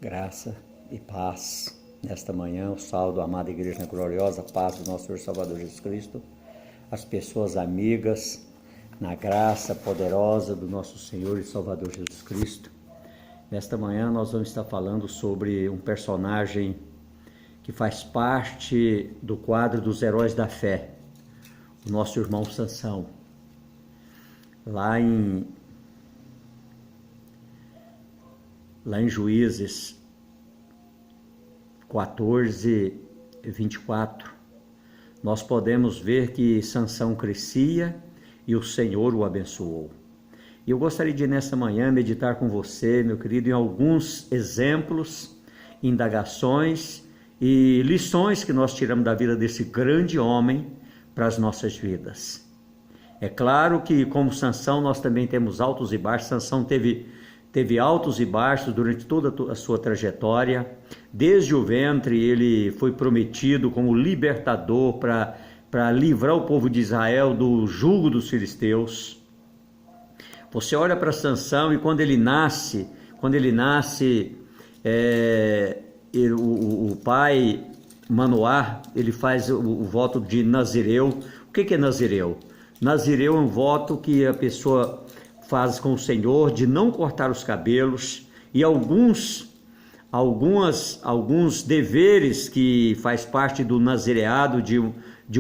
Graça e paz nesta manhã, o saldo, amada Igreja Gloriosa, paz do nosso Senhor Salvador Jesus Cristo, as pessoas amigas, na graça poderosa do nosso Senhor e Salvador Jesus Cristo. Nesta manhã nós vamos estar falando sobre um personagem que faz parte do quadro dos heróis da fé, o nosso irmão Sansão. Lá em Juízes 14, 24, nós podemos ver que Sansão crescia e o Senhor o abençoou. E eu gostaria de nessa manhã meditar com você, meu querido, em alguns exemplos, indagações e lições que nós tiramos da vida desse grande homem para as nossas vidas. É claro que, como Sansão, nós também temos altos e baixos. Sansão teve altos e baixos durante toda a sua trajetória. Desde o ventre ele foi prometido como libertador para livrar o povo de Israel do jugo dos filisteus. Você olha para Sansão e quando ele nasce, o pai Manoá, ele faz o voto de Nazireu. O que é Nazireu? Nazireu é um voto que a pessoa faz com o Senhor de não cortar os cabelos, e alguns deveres que faz parte do nazireado de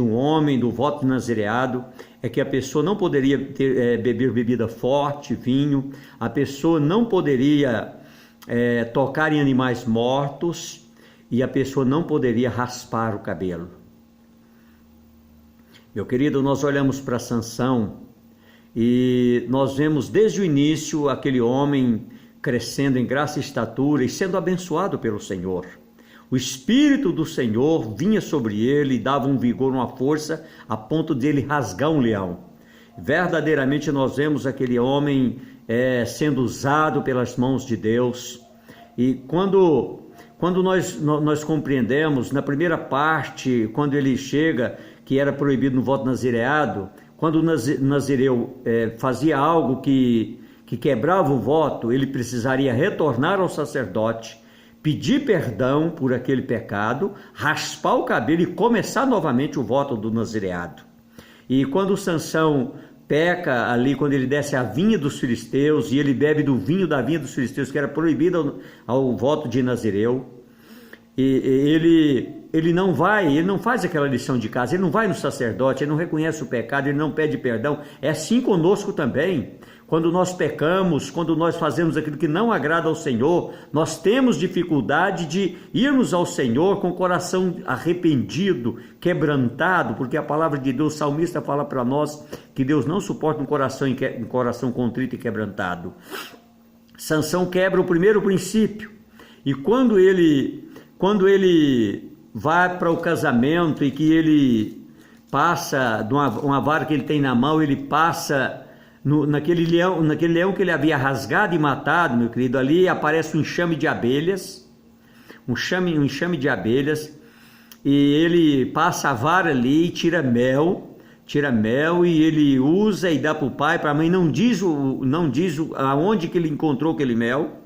um homem, do voto de nazireado, é que a pessoa não poderia beber bebida forte, vinho, a pessoa não poderia tocar em animais mortos, e a pessoa não poderia raspar o cabelo. Meu querido, nós olhamos para Sansão e nós vemos desde o início aquele homem crescendo em graça e estatura e sendo abençoado pelo Senhor. O Espírito do Senhor vinha sobre ele e dava um vigor, uma força, a ponto de ele rasgar um leão. Verdadeiramente nós vemos aquele homem sendo usado pelas mãos de Deus. E quando nós compreendemos, na primeira parte, quando ele chega, que era proibido no voto nazireado, quando o nazireu fazia algo que quebrava o voto, ele precisaria retornar ao sacerdote, pedir perdão por aquele pecado, raspar o cabelo e começar novamente o voto do nazireado. E quando Sansão peca ali, quando ele desce a vinha dos filisteus e ele bebe do vinho da vinha dos filisteus, que era proibido ao voto de Nazireu, e ele não faz aquela lição de casa, ele não vai no sacerdote, ele não reconhece o pecado, ele não pede perdão. É assim conosco também. Quando nós pecamos, quando nós fazemos aquilo que não agrada ao Senhor, nós temos dificuldade de irmos ao Senhor com o coração arrependido, quebrantado, porque a palavra de Deus, o salmista fala para nós que Deus não suporta um coração contrito e quebrantado. Sansão quebra o primeiro princípio, e quando ele vai para o casamento e que ele passa de uma vara que ele tem na mão, ele passa naquele leão que ele havia rasgado e matado, meu querido, ali aparece um enxame de abelhas, um enxame de abelhas, e ele passa a vara ali e tira mel e ele usa e dá para o pai, para a mãe, não diz aonde que ele encontrou aquele mel.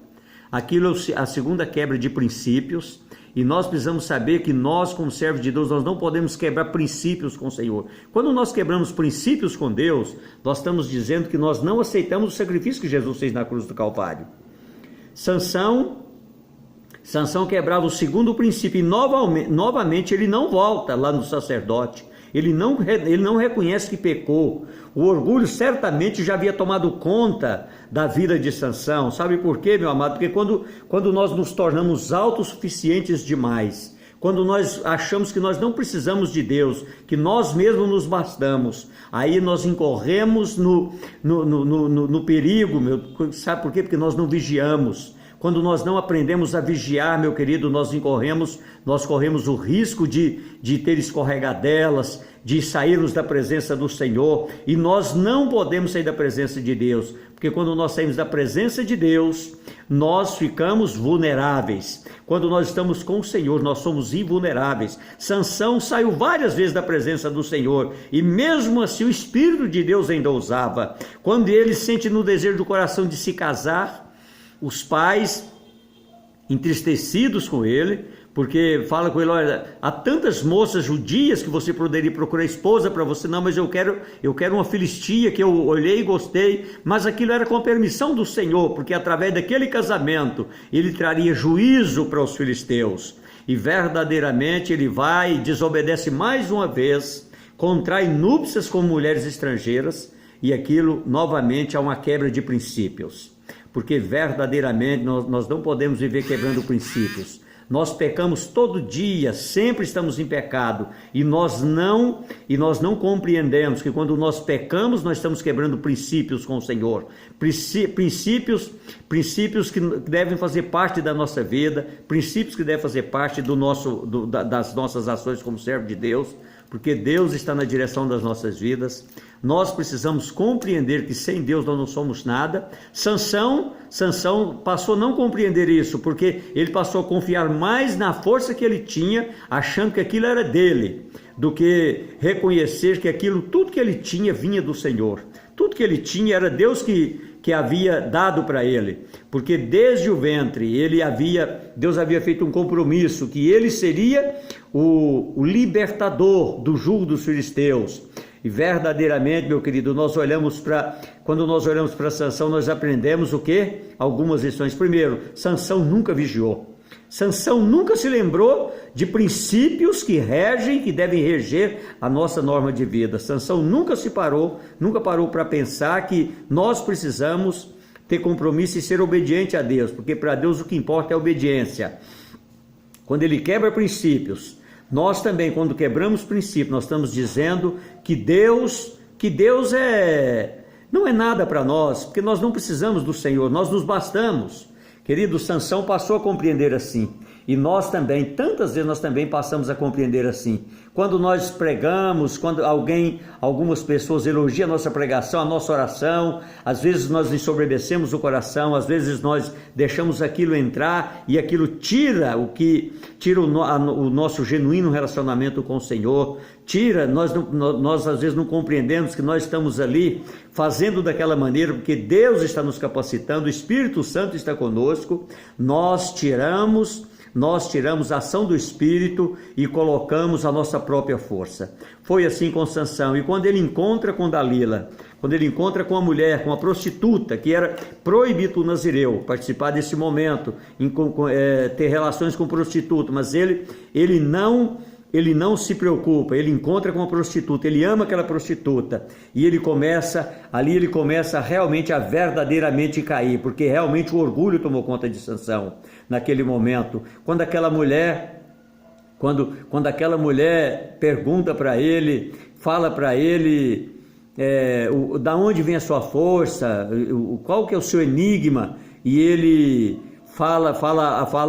Aquilo é a segunda quebra de princípios. E nós precisamos saber que nós, como servos de Deus, nós não podemos quebrar princípios com o Senhor. Quando nós quebramos princípios com Deus, nós estamos dizendo que nós não aceitamos o sacrifício que Jesus fez na cruz do Calvário. Sansão quebrava o segundo princípio e novamente ele não volta lá no sacerdote. Ele não reconhece que pecou. O orgulho certamente já havia tomado conta da vida de Sansão. Sabe por quê, meu amado? Porque quando nós nos tornamos autossuficientes demais, quando nós achamos que nós não precisamos de Deus, que nós mesmos nos bastamos, aí nós incorremos no perigo, sabe por quê? Porque nós não vigiamos. Quando nós não aprendemos a vigiar, meu querido, nós corremos o risco de ter escorregadelas, de sairmos da presença do Senhor, e nós não podemos sair da presença de Deus, porque quando nós saímos da presença de Deus, nós ficamos vulneráveis. Quando nós estamos com o Senhor, nós somos invulneráveis. Sansão saiu várias vezes da presença do Senhor, e mesmo assim o Espírito de Deus ainda o usava. Quando ele sente no desejo do coração de se casar, os pais entristecidos com ele, porque fala com ele: olha, há tantas moças judias que você poderia procurar esposa para você. Não, mas eu quero uma filistia que eu olhei e gostei. Mas aquilo era com a permissão do Senhor, porque através daquele casamento ele traria juízo para os filisteus. E verdadeiramente ele vai e desobedece mais uma vez, contrai núpcias com mulheres estrangeiras, e aquilo novamente é uma quebra de princípios, porque verdadeiramente nós não podemos viver quebrando princípios. Nós pecamos todo dia, sempre estamos em pecado, e nós não compreendemos que quando nós pecamos, nós estamos quebrando princípios com o Senhor, princípios que devem fazer parte da nossa vida, princípios que devem fazer parte das nossas ações como servo de Deus, porque Deus está na direção das nossas vidas. Nós precisamos compreender que sem Deus nós não somos nada. Sansão passou a não compreender isso, porque ele passou a confiar mais na força que ele tinha, achando que aquilo era dele, do que reconhecer que tudo que ele tinha vinha do Senhor. Tudo que ele tinha era Deus que havia dado para ele, porque desde o ventre Deus havia feito um compromisso que ele seria o libertador do jugo dos filisteus. E verdadeiramente, meu querido, quando nós olhamos para Sansão, nós aprendemos o quê? Algumas lições. Primeiro, Sansão nunca vigiou. Sansão nunca se lembrou de princípios que devem reger a nossa norma de vida. Sansão nunca parou para pensar que nós precisamos ter compromisso e ser obediente a Deus, porque para Deus o que importa é a obediência. Quando ele quebra princípios, nós também, quando quebramos princípios, nós estamos dizendo que Deus não é nada para nós, porque nós não precisamos do Senhor, nós nos bastamos. Querido, Sansão passou a compreender assim, e nós também, tantas vezes nós também passamos a compreender assim. Quando nós pregamos, quando algumas pessoas elogiam a nossa pregação, a nossa oração, às vezes nós ensoberbecemos o coração, às vezes nós deixamos aquilo entrar, e aquilo tira o nosso genuíno relacionamento com o Senhor, nós às vezes não compreendemos que nós estamos ali fazendo daquela maneira, porque Deus está nos capacitando, o Espírito Santo está conosco. Nós tiramos a ação do Espírito e colocamos a nossa própria força. Foi assim com Sansão. E quando ele encontra com Dalila, quando ele encontra com a mulher, com a prostituta, que era proibido o nazireu participar desse momento, ter relações com prostituta, mas ele não se preocupa, ele encontra com a prostituta, ele ama aquela prostituta, e ele começa realmente a verdadeiramente cair, porque realmente o orgulho tomou conta de Sansão naquele momento. Quando aquela mulher pergunta para ele, fala para ele, da onde vem a sua força, qual que é o seu enigma, e ele fala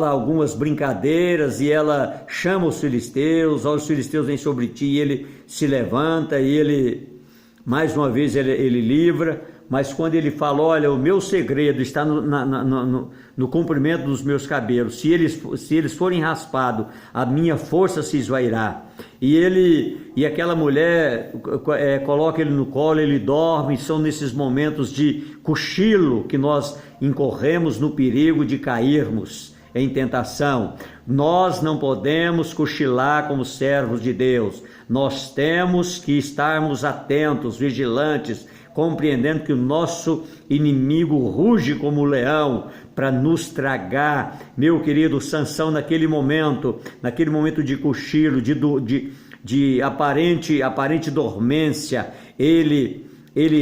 algumas brincadeiras, e ela chama os filisteus, os filisteus vêm sobre ti, e ele se levanta, e ele, mais uma vez, ele livra. Mas quando ele fala: olha, o meu segredo está no comprimento dos meus cabelos, se eles forem raspados, a minha força se esvairá. E aquela mulher coloca ele no colo, ele dorme. São nesses momentos de cochilo que nós incorremos no perigo de cairmos em tentação. Nós não podemos cochilar como servos de Deus, nós temos que estarmos atentos, vigilantes, compreendendo que o nosso inimigo ruge como um leão para nos tragar. Meu querido, Sansão, naquele momento de cochilo, de aparente dormência, ele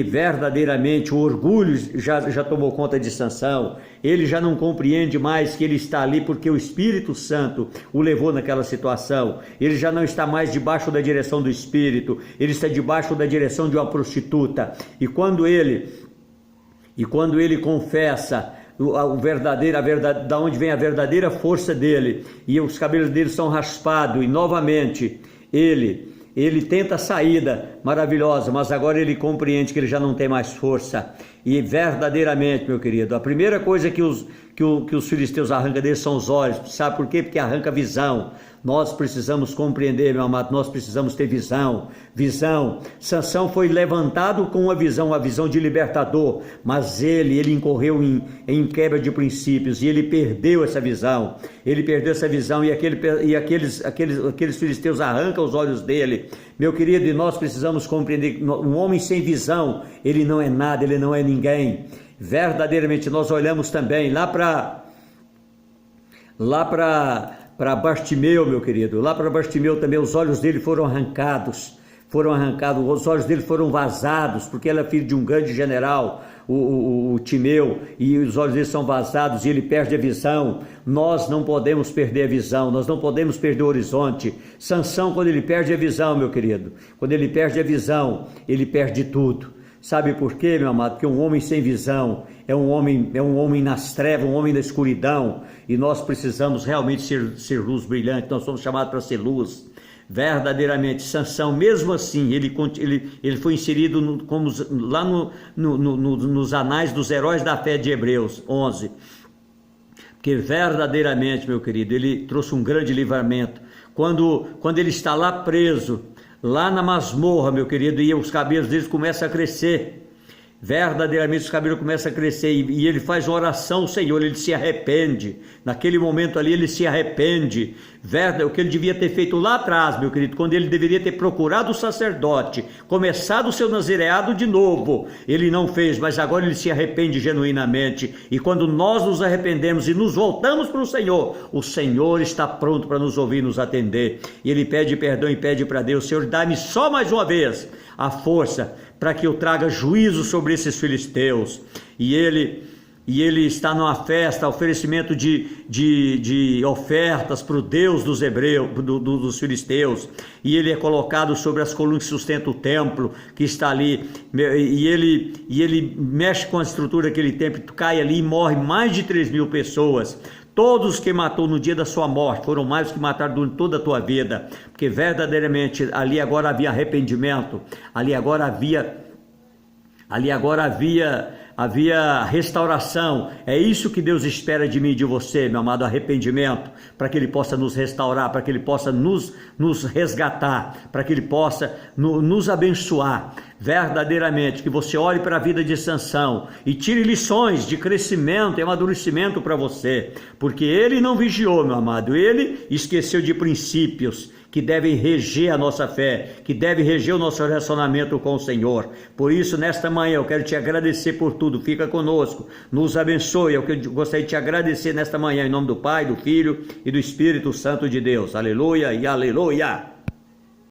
verdadeiramente, o orgulho já tomou conta de Sansão. Ele já não compreende mais que ele está ali porque o Espírito Santo o levou naquela situação. Ele já não está mais debaixo da direção do Espírito, ele está debaixo da direção de uma prostituta. E quando ele confessa da onde vem a verdadeira força dele, e os cabelos dele são raspados, e novamente ele tenta a saída maravilhosa, mas agora ele compreende que ele já não tem mais força. E verdadeiramente, meu querido, a primeira coisa que os filisteus arrancam deles são os olhos. Sabe por quê? Porque arranca a visão. Nós precisamos compreender, meu amado, nós precisamos ter visão. Sansão foi levantado com uma visão de libertador, mas ele incorreu em quebra de princípios, e ele perdeu essa visão. E aqueles filisteus arrancam os olhos dele. Meu querido, e nós precisamos compreender que um homem sem visão, ele não é nada, ele não é ninguém. Verdadeiramente, nós olhamos também lá para Bartimeu, meu querido. Lá para Bartimeu também, os olhos dele foram arrancados, os olhos dele foram vazados, porque ele é filho de um grande general, o Timeu, e os olhos dele são vazados e ele perde a visão. Nós não podemos perder a visão, nós não podemos perder o horizonte. Sansão, quando ele perde a visão, meu querido, quando ele perde a visão, ele perde tudo. Sabe por quê, meu amado? Porque um homem sem visão é um homem nas trevas, um homem na escuridão, e nós precisamos realmente ser luz brilhante. Nós somos chamados para ser luz. Verdadeiramente, Sansão, mesmo assim, ele foi inserido lá nos anais dos heróis da fé de Hebreus 11, porque verdadeiramente, meu querido, ele trouxe um grande livramento. Quando ele está lá preso, lá na masmorra, meu querido, e os cabelos deles começam a crescer. Verdadeiramente os cabelos começam a crescer, e ele faz uma oração ao Senhor, ele se arrepende. Naquele momento ali ele se arrepende. O que ele devia ter feito lá atrás, meu querido, quando ele deveria ter procurado o sacerdote, começado o seu nazireado de novo, ele não fez, mas agora ele se arrepende genuinamente. E quando nós nos arrependemos e nos voltamos para o Senhor está pronto para nos ouvir e nos atender. E ele pede perdão e pede para Deus: Senhor, dá-me só mais uma vez a força para que eu traga juízo sobre esses filisteus. E ele está numa festa, oferecimento de ofertas para o Deus dos hebreus, dos filisteus, e ele é colocado sobre as colunas que sustentam o templo, que está ali, e ele mexe com a estrutura daquele templo, cai ali e morre mais de 3.000 pessoas. Todos que matou no dia da sua morte foram mais os que mataram durante toda a tua vida, porque verdadeiramente ali agora havia arrependimento, ali agora havia restauração. É isso que Deus espera de mim e de você, meu amado, arrependimento, para que Ele possa nos restaurar, para que Ele possa nos resgatar, para que Ele possa nos abençoar. Verdadeiramente, que você olhe para a vida de Sansão e tire lições de crescimento e amadurecimento para você, porque ele não vigiou, meu amado, ele esqueceu de princípios que devem reger a nossa fé, que devem reger o nosso relacionamento com o Senhor. Por isso, nesta manhã, eu quero te agradecer por tudo. Fica conosco, nos abençoe. Eu gostaria de te agradecer nesta manhã, em nome do Pai, do Filho e do Espírito Santo de Deus. Aleluia e aleluia.